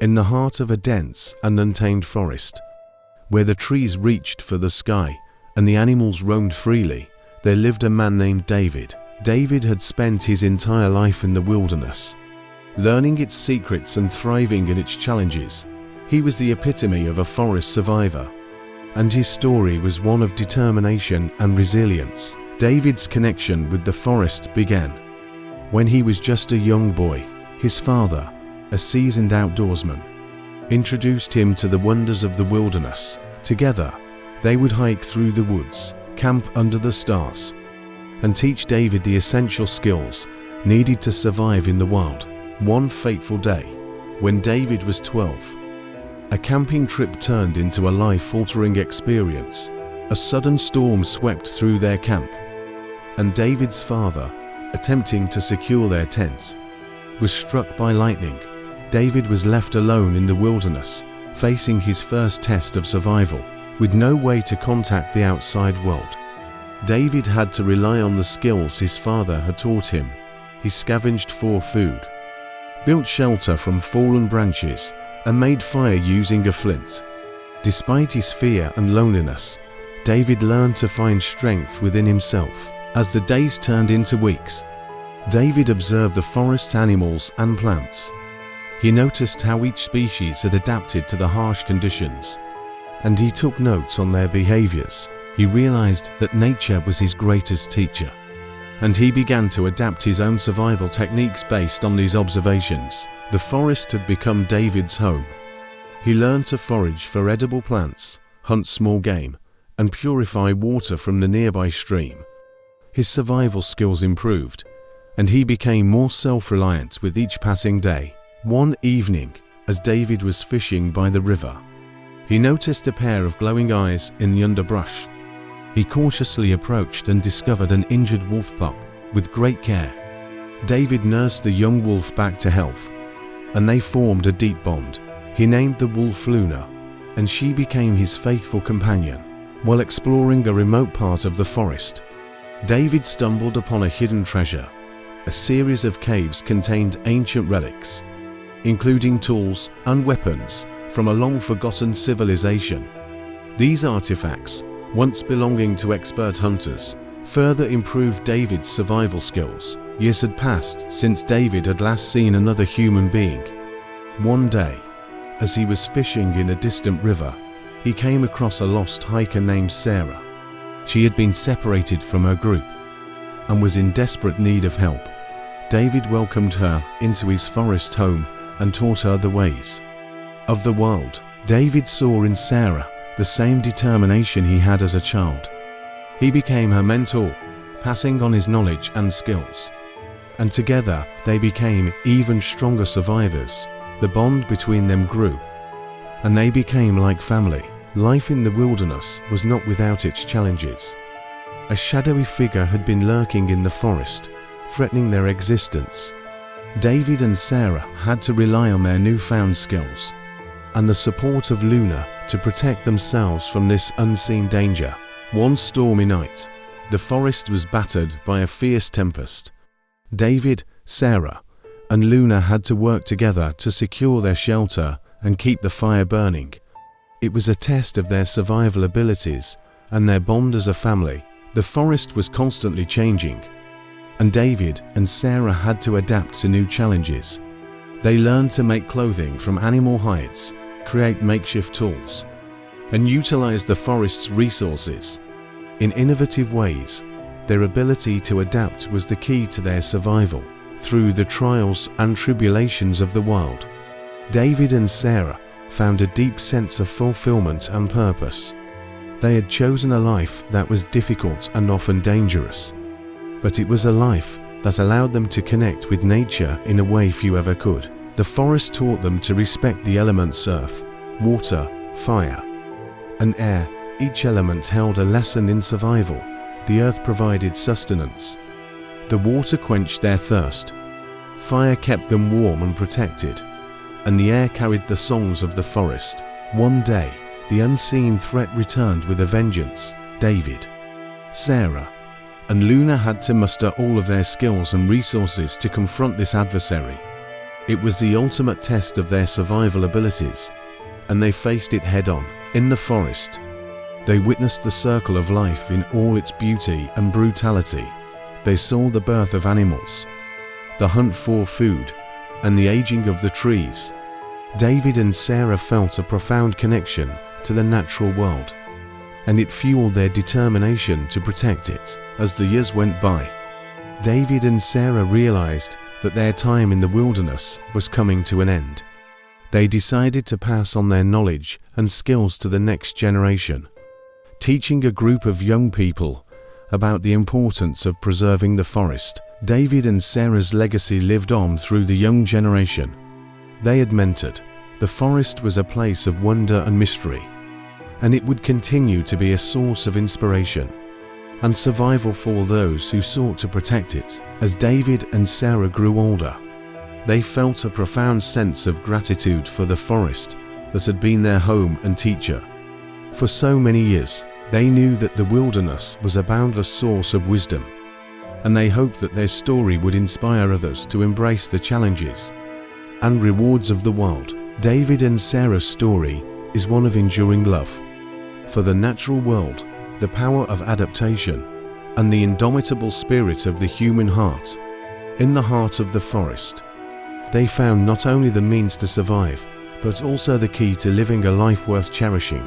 In the heart of a dense and untamed forest, where the trees reached for the sky and the animals roamed freely, there lived a man named David. David had spent his entire life in the wilderness, learning its secrets and thriving in its challenges. He was the epitome of a forest survivor, and his story was one of determination and resilience. David's connection with the forest began when he was just a young boy. His father, a seasoned outdoorsman, introduced him to the wonders of the wilderness. Together, they would hike through the woods, camp under the stars, and teach David the essential skills needed to survive in the wild. One fateful day, when David was 12, a camping trip turned into a life-altering experience. A sudden storm swept through their camp, and David's father, attempting to secure their tents, was struck by lightning. David was left alone in the wilderness, facing his first test of survival, with no way to contact the outside world. David had to rely on the skills his father had taught him. He scavenged for food, built shelter from fallen branches, and made fire using a flint. Despite his fear and loneliness, David learned to find strength within himself. As the days turned into weeks, David observed the forest's animals and plants. He noticed how each species had adapted to the harsh conditions, and he took notes on their behaviors. He realized that nature was his greatest teacher, and he began to adapt his own survival techniques based on these observations. The forest had become David's home. He learned to forage for edible plants, hunt small game, and purify water from the nearby stream. His survival skills improved, and he became more self-reliant with each passing day. One evening, as David was fishing by the river, he noticed a pair of glowing eyes in the underbrush. He cautiously approached and discovered an injured wolf pup. With great care, David nursed the young wolf back to health, and they formed a deep bond. He named the wolf Luna, and she became his faithful companion. While exploring a remote part of the forest, David stumbled upon a hidden treasure. A series of caves contained ancient relics, including tools and weapons from a long-forgotten civilization. These artifacts, once belonging to expert hunters, further improved David's survival skills. Years had passed since David had last seen another human being. One day, as he was fishing in a distant river, he came across a lost hiker named Sarah. She had been separated from her group and was in desperate need of help. David welcomed her into his forest home and taught her the ways of the world. David saw in Sarah the same determination he had as a child. He became her mentor, passing on his knowledge and skills. And together they became even stronger survivors. The bond between them grew, and they became like family. Life in the wilderness was not without its challenges. A shadowy figure had been lurking in the forest, threatening their existence. David and Sarah had to rely on their newfound skills and the support of Luna to protect themselves from this unseen danger. One stormy night, the forest was battered by a fierce tempest. David, Sarah, and Luna had to work together to secure their shelter and keep the fire burning. It was a test of their survival abilities and their bond as a family. The forest was constantly changing, and David and Sarah had to adapt to new challenges. They learned to make clothing from animal hides, create makeshift tools, and utilize the forest's resources in innovative ways. Their ability to adapt was the key to their survival through the trials and tribulations of the world. David and Sarah found a deep sense of fulfillment and purpose. They had chosen a life that was difficult and often dangerous, but it was a life that allowed them to connect with nature in a way few ever could. The forest taught them to respect the elements earth, water, fire, and air. Each element held a lesson in survival. The earth provided sustenance. The water quenched their thirst. Fire kept them warm and protected, and the air carried the songs of the forest. One day, the unseen threat returned with a vengeance. David, Sarah, and Luna had to muster all of their skills and resources to confront this adversary. It was the ultimate test of their survival abilities, and they faced it head-on. In the forest, they witnessed the circle of life in all its beauty and brutality. They saw the birth of animals, the hunt for food, and the aging of the trees. David and Sarah felt a profound connection to the natural world, and it fueled their determination to protect it. As the years went by, David and Sarah realized that their time in the wilderness was coming to an end. They decided to pass on their knowledge and skills to the next generation, teaching a group of young people about the importance of preserving the forest. David and Sarah's legacy lived on through the young generation. They had mentored. The forest was a place of wonder and mystery, and it would continue to be a source of inspiration and survival for those who sought to protect it. As David and Sarah grew older, they felt a profound sense of gratitude for the forest that had been their home and teacher. For so many years, they knew that the wilderness was a boundless source of wisdom, and they hoped that their story would inspire others to embrace the challenges and rewards of the world. David and Sarah's story is one of enduring love for the natural world, the power of adaptation, and the indomitable spirit of the human heart. In the heart of the forest, they found not only the means to survive, but also the key to living a life worth cherishing.